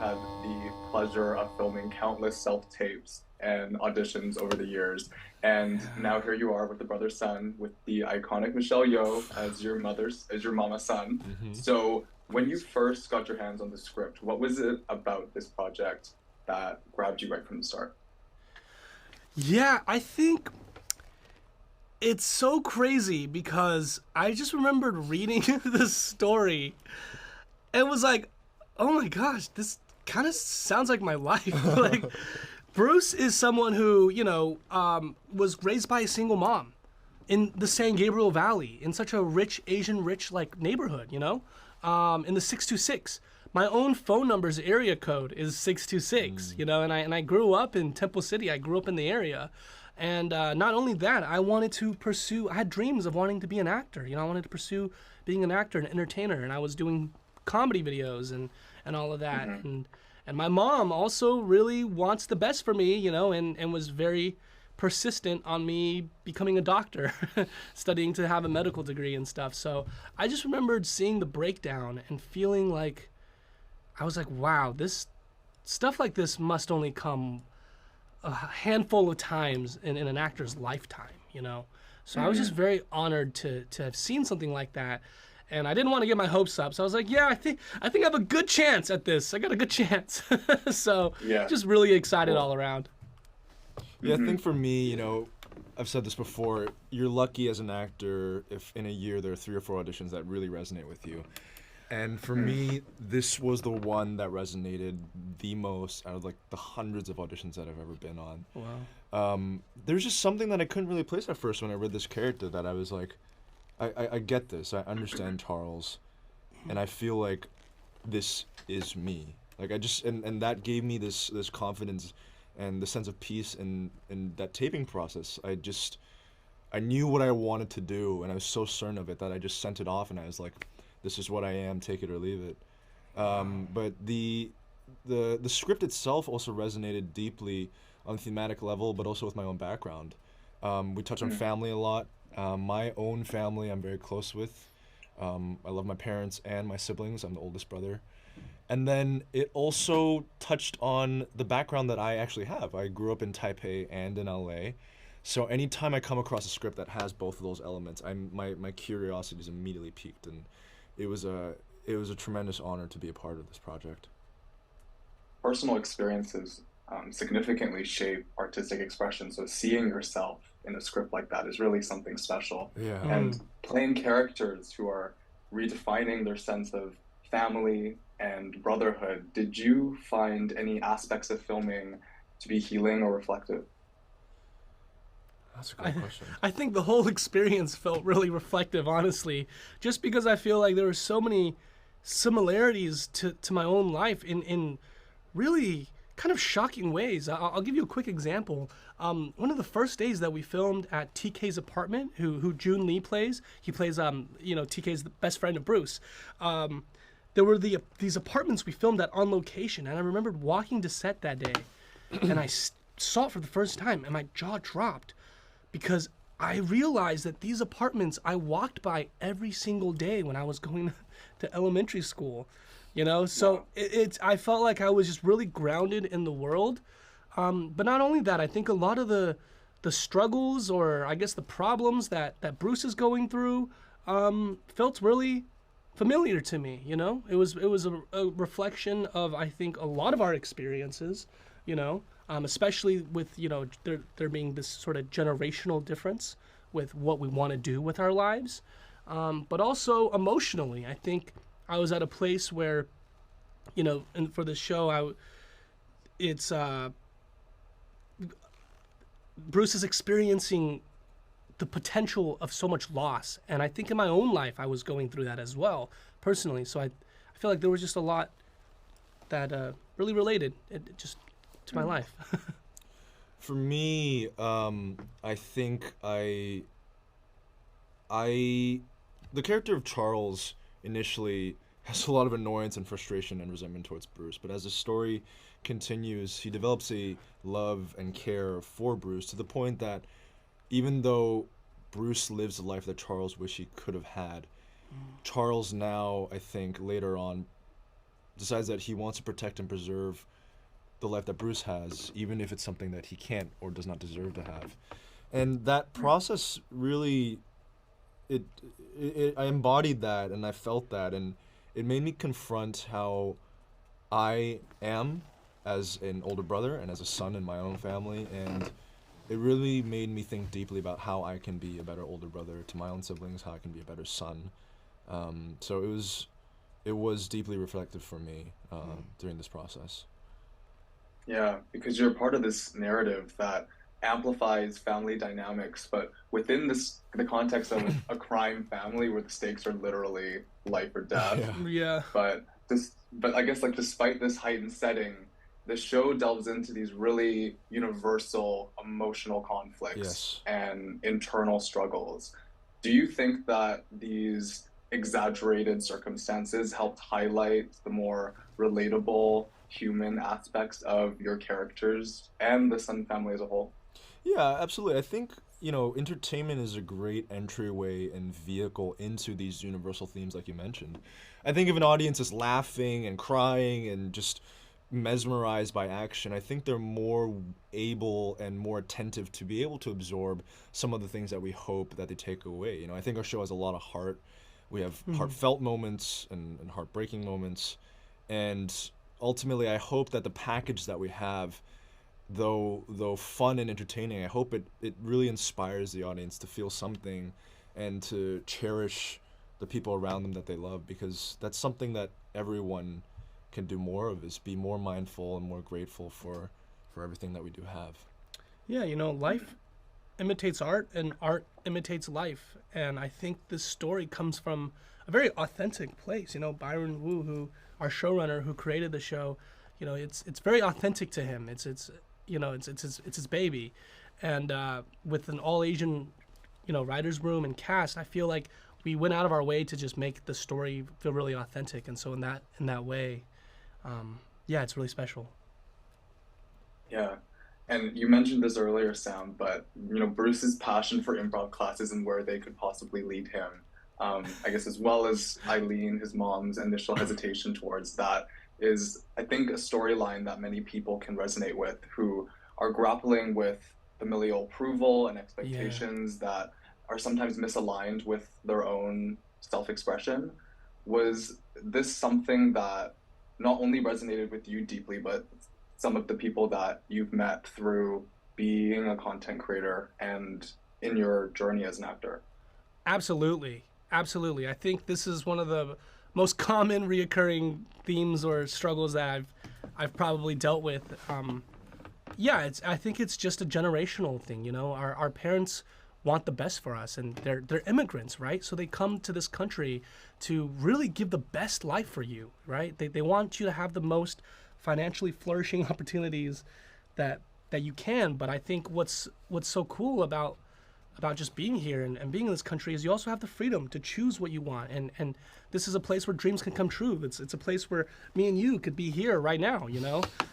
had the pleasure of filming countless self-tapes and auditions over the years. And now here you are with the brother son, with the iconic Michelle Yeoh as your mama son. Hmm. So when you first got your hands on the script, what was it about this project that grabbed you right from the start? Yeah, I think it's so crazy because I just remembered reading the story and was like, oh my gosh, this kind of sounds like my life. Like, Bruce is someone who, was raised by a single mom in the San Gabriel Valley in such a rich, Asian rich, like, neighborhood, in the 626. My own phone number's area code is 626, and I grew up in Temple City. I grew up in the area. And not only that, I had dreams of wanting to be an actor. I wanted to pursue being an actor and entertainer, and I was doing comedy videos and all of that. And my mom also really wants the best for me, and was very persistent on me becoming a doctor, studying to have a medical degree and stuff. So I just remembered seeing the breakdown and feeling like, I was like, wow, this stuff like this must only come a handful of times in an actor's lifetime. So I was just very honored to have seen something like that. And I didn't want to get my hopes up. So I was like, yeah, I think I have a good chance at this. I got a good chance. So Yeah. just really excited all around. Yeah, I think for me, I've said this before, you're lucky as an actor if in a year there are 3 or 4 auditions that really resonate with you. And for me, this was the one that resonated the most out of like the hundreds of auditions that I've ever been on. Wow. There's just something that I couldn't really place at first when I read this character that I was like, I get this. I understand Charles, and I feel like this is me. Like and that gave me this confidence and the sense of peace in that taping process. I knew what I wanted to do, and I was so certain of it that I just sent it off, and I was like, this is what I am, take it or leave it. But the script itself also resonated deeply on a thematic level, but also with my own background. We touch on family a lot. My own family I'm very close with. I love my parents and my siblings. I'm the oldest brother. And then it also touched on the background that I actually have. I grew up in Taipei and in LA. So anytime I come across a script that has both of those elements, my curiosity is immediately piqued, and it was a tremendous honor to be a part of this project. Personal experiences significantly shape artistic expression. So seeing yourself in a script like that is really something special. Yeah. And playing characters who are redefining their sense of family and brotherhood, did you find any aspects of filming to be healing or reflective? That's a great question. I think the whole experience felt really reflective, honestly, just because I feel like there were so many similarities to my own life in really kind of shocking ways. I'll give you a quick example. One of the first days that we filmed at TK's apartment, who Jun Lee plays, he plays TK's the best friend of Bruce. There were these apartments we filmed at on location, and I remembered walking to set that day, and I saw it for the first time, and my jaw dropped because I realized that these apartments I walked by every single day when I was going to elementary school. So I felt like I was just really grounded in the world. But not only that, I think a lot of the struggles, or I guess the problems that Bruce is going through, felt really familiar to me. It was a reflection of, I think, a lot of our experiences. Especially with there being this sort of generational difference with what we want to do with our lives, but also emotionally. I think I was at a place where, and for the show, Bruce is experiencing the potential of so much loss, and I think in my own life I was going through that as well personally. So I feel like there was just a lot that really related just to my life. For me, I think the character of Charles initially has a lot of annoyance and frustration and resentment towards Bruce, but as the story continues, he develops a love and care for Bruce to the point that even though Bruce lives the life that Charles wished he could have had, Charles now, I think, later on decides that he wants to protect and preserve the life that Bruce has, even if it's something that he can't or does not deserve to have. And that process really, I embodied that, and I felt that, and it made me confront how I am as an older brother and as a son in my own family, and it really made me think deeply about how I can be a better older brother to my own siblings, how I can be a better son. So it was deeply reflective for me during this process. Yeah, because you're part of this narrative that amplifies family dynamics, but within the context of a crime family where the stakes are literally life or death. Yeah. Yeah. But I guess like despite this heightened setting, the show delves into these really universal emotional conflicts Yes. and internal struggles. Do you think that these exaggerated circumstances helped highlight the more relatable human aspects of your characters and the Sun family as a whole? Yeah, absolutely. I think, entertainment is a great entryway and vehicle into these universal themes like you mentioned. I think if an audience is laughing and crying and just mesmerized by action, I think they're more able and more attentive to be able to absorb some of the things that we hope that they take away. I think our show has a lot of heart. We have heartfelt moments and heartbreaking moments. And ultimately, I hope that the package that we have, though fun and entertaining, I hope it really inspires the audience to feel something and to cherish the people around them that they love, because that's something that everyone can do more of, is be more mindful and more grateful for everything that we do have. Yeah, life imitates art and art imitates life. And I think this story comes from a very authentic place. Byron Wu, our showrunner who created the show, it's very authentic to him. It's his baby. And with an all Asian, writer's room and cast, I feel like we went out of our way to just make the story feel really authentic. And so in that way, it's really special. Yeah. And you mentioned this earlier, Sam, but Bruce's passion for improv classes and where they could possibly lead him, I guess, as well as Eileen, his mom's initial hesitation towards that, is, I think, a storyline that many people can resonate with, who are grappling with familial approval and expectations that are sometimes misaligned with their own self-expression. Was this something that not only resonated with you deeply, but some of the people that you've met through being a content creator and in your journey as an actor? Absolutely. I think this is one of the most common reoccurring themes or struggles that I've probably dealt with. I think it's just a generational thing. Our parents want the best for us, and they're immigrants, right? So they come to this country to really give the best life for you, right? They want you to have the most financially flourishing opportunities that you can. But I think what's so cool about just being here and being in this country is you also have the freedom to choose what you want, and this is a place where dreams can come true. It's a place where me and you could be here right now,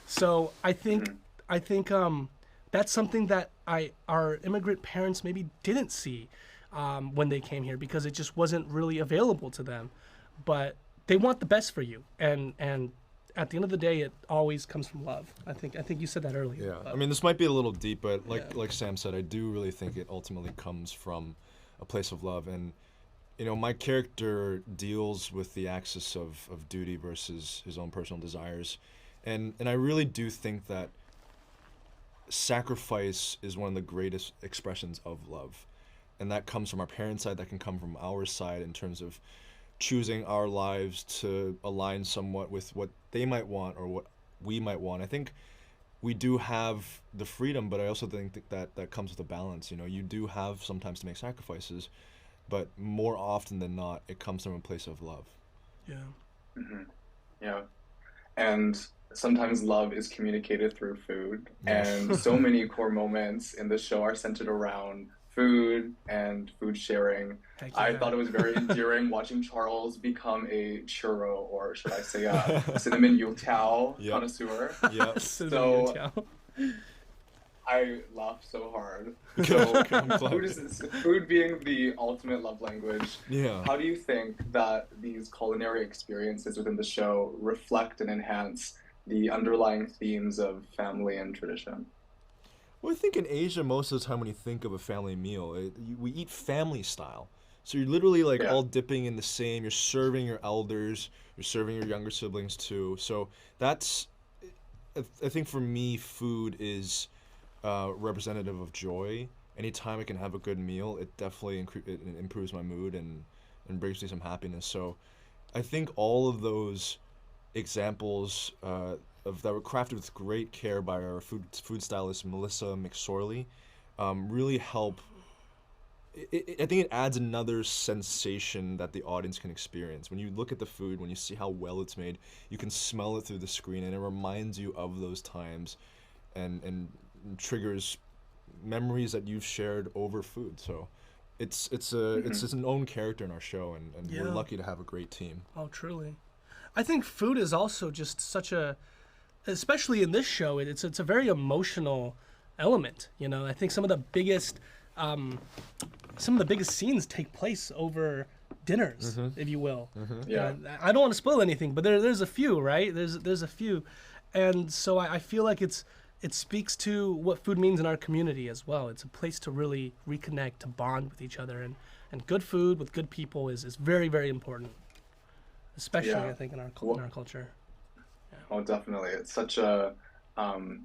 So I think that's something that our immigrant parents maybe didn't see when they came here, because it just wasn't really available to them. But they want the best for you, and at the end of the day, it always comes from love. I think you said that earlier. Yeah, but. I mean, this might be a little deep, but like Sam said, I do really think it ultimately comes from a place of love. And my character deals with the axis of duty versus his own personal desires, and I really do think that sacrifice is one of the greatest expressions of love, and that comes from our parents' side, that can come from our side in terms of choosing our lives to align somewhat with what they might want or what we might want. I think we do have the freedom, but I also think that comes with a balance. You do have sometimes to make sacrifices, but more often than not, it comes from a place of love. Yeah. Mm-hmm. Yeah. And sometimes love is communicated through food. Yes. And so many core moments in the show are centered around food and food sharing. Heck yeah. I thought it was very endearing watching Charles become a churro, or should I say a cinnamon youtiao connoisseur. Yeah. So I laugh so hard. So, I'm glad. food being the ultimate love language, Yeah. how do you think that these culinary experiences within the show reflect and enhance the underlying themes of family and tradition? Well, I think in Asia, most of the time when you think of a family meal, we eat family style. So you're literally like Yeah. all dipping in the same. You're serving your elders. You're serving your younger siblings too. So that's, I think for me, food is representative of joy. Anytime I can have a good meal, it definitely it improves my mood and brings me some happiness. So I think all of those examples that were crafted with great care by our food stylist Melissa McSorley really help. I think it adds another sensation that the audience can experience. When you look at the food, when you see how well it's made, you can smell it through the screen, and it reminds you of those times, and triggers memories that you've shared over food. So it's just an own character in our show, and we're Yeah. lucky to have a great team. Oh, truly. I think food is also just such a, especially in this show, it's a very emotional element. You know, I think some of the biggest scenes take place over dinners, if you will. Yeah. I don't want to spoil anything, but there's a few, right? There's a few, and so I feel like it speaks to what food means in our community as well. It's a place to really reconnect, to bond with each other, and good food with good people is very, very important, especially Yeah. I think in our culture. Oh, definitely. It's such a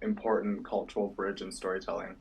important cultural bridge in storytelling.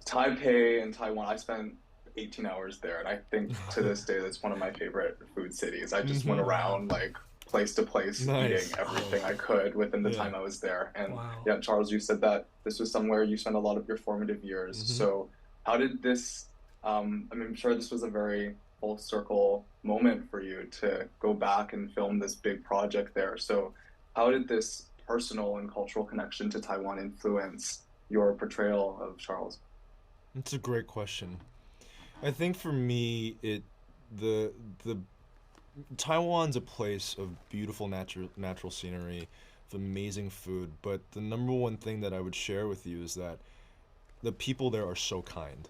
Taipei and Taiwan, I spent 18 hours there, and I think to this day that's one of my favorite food cities. I just went around like place to place, Nice. eating everything I could within the Yeah. time I was there. And Wow. yeah, Charles, you said that this was somewhere you spent a lot of your formative years. So how did this, I mean, I'm sure this was a very full circle moment for you to go back and film this big project there. So how did this personal and cultural connection to Taiwan influence your portrayal of Charles? It's a great question. I think for me, the Taiwan's a place of beautiful natural scenery, of amazing food. But the number one thing that I would share with you is that the people there are so kind.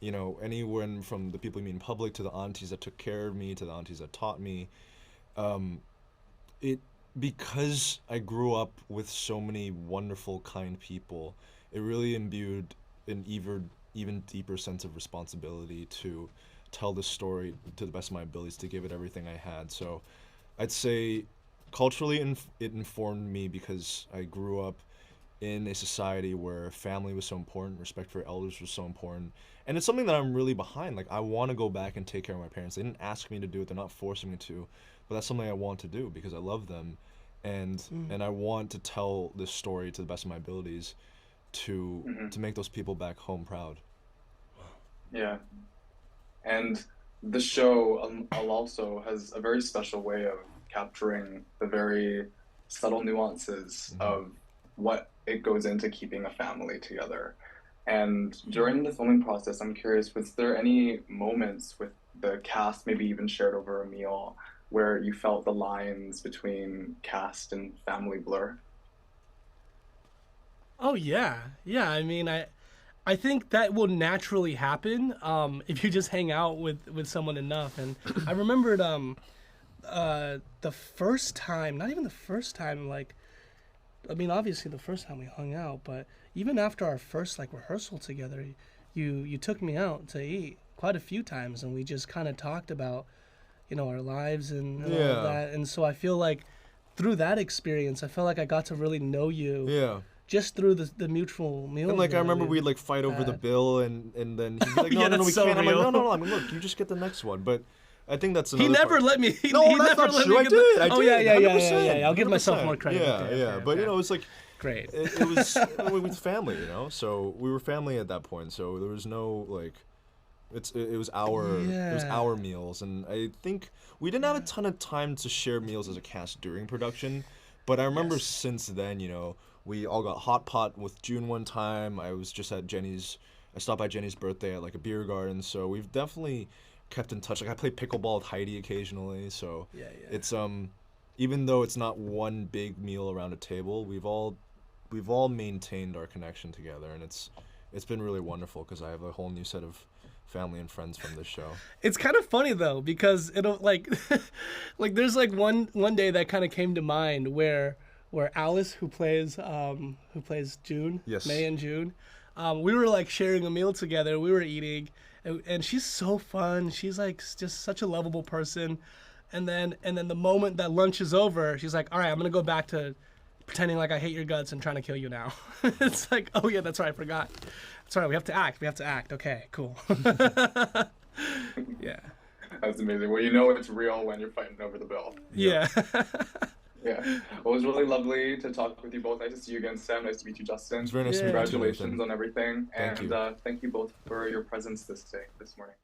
You know, anyone from the people you meet in public to the aunties that took care of me to the aunties that taught me. Because I grew up with so many wonderful, kind people, it really imbued an even deeper sense of responsibility to tell the story to the best of my abilities, to give it everything I had. So I'd say culturally it informed me because I grew up in a society where family was so important, respect for elders was so important. And it's something that I'm really behind. Like, I want to go back and take care of my parents. They didn't ask me to do it, they're not forcing me to, but that's something I want to do because I love them. And I want to tell this story to the best of my abilities to make those people back home proud. Yeah. And the show also has a very special way of capturing the very subtle nuances of what it goes into keeping a family together. And during the filming process, I'm curious, was there any moments with the cast, maybe even shared over a meal, where you felt the lines between cast and family blur? Oh yeah. I mean, I think that will naturally happen if you just hang out with someone enough. And I remembered the first time, not even the first time, like, I mean, obviously the first time we hung out, but even after our first like rehearsal together, you took me out to eat quite a few times, and we just kind of talked about, you know, our lives and all of that. And so I feel like through that experience, I felt like I got to really know you. Yeah. Just through the mutual meal. And like I remember we'd like fight over the bill, and then he'd be like, no, Yeah, no, that's we so can't. I'm like, real. no. I mean, look, you just get the next one. But I think that's another He never part. let me. No, he that's never not let true. me I get did. the- I Oh did. yeah. I'll give 100%. myself more credit. Yeah, Okay, yeah. okay, But okay. you know, it's like Great. it was we was family, you know. So we were family at that point. So there was no like, it was our meals, and I think we didn't have a ton of time to share meals as a cast during production. But I remember since then, you know, we all got hot pot with June one time. I was just at Jenny's. I stopped by Jenny's birthday at like a beer garden. So we've definitely kept in touch. Like I play pickleball with Heidi occasionally. So Yeah. it's even though it's not one big meal around a table, we've all we've all maintained our connection together, and it's been really wonderful because I have a whole new set of family and friends from this show. It's kind of funny though, because it'll like like there's like one day that kind of came to mind where Alice, who plays June, Yes. May and June, we were like sharing a meal together. We were eating, and she's so fun. She's like just such a lovable person. And then the moment that lunch is over, she's like, all right, I'm gonna go back to pretending like I hate your guts and trying to kill you now. It's like, oh yeah, that's right, I forgot. That's right, we have to act. Okay, cool. Yeah. That's amazing. Well, you know it's real when you're fighting over the bill. Yeah. Yeah. Well, it was really lovely to talk with you both. Nice to see you again, Sam. Nice to meet you, Justin. It's very nice to meet you, Congratulations Nathan. on everything. Thank and you. Thank you both for your presence this morning.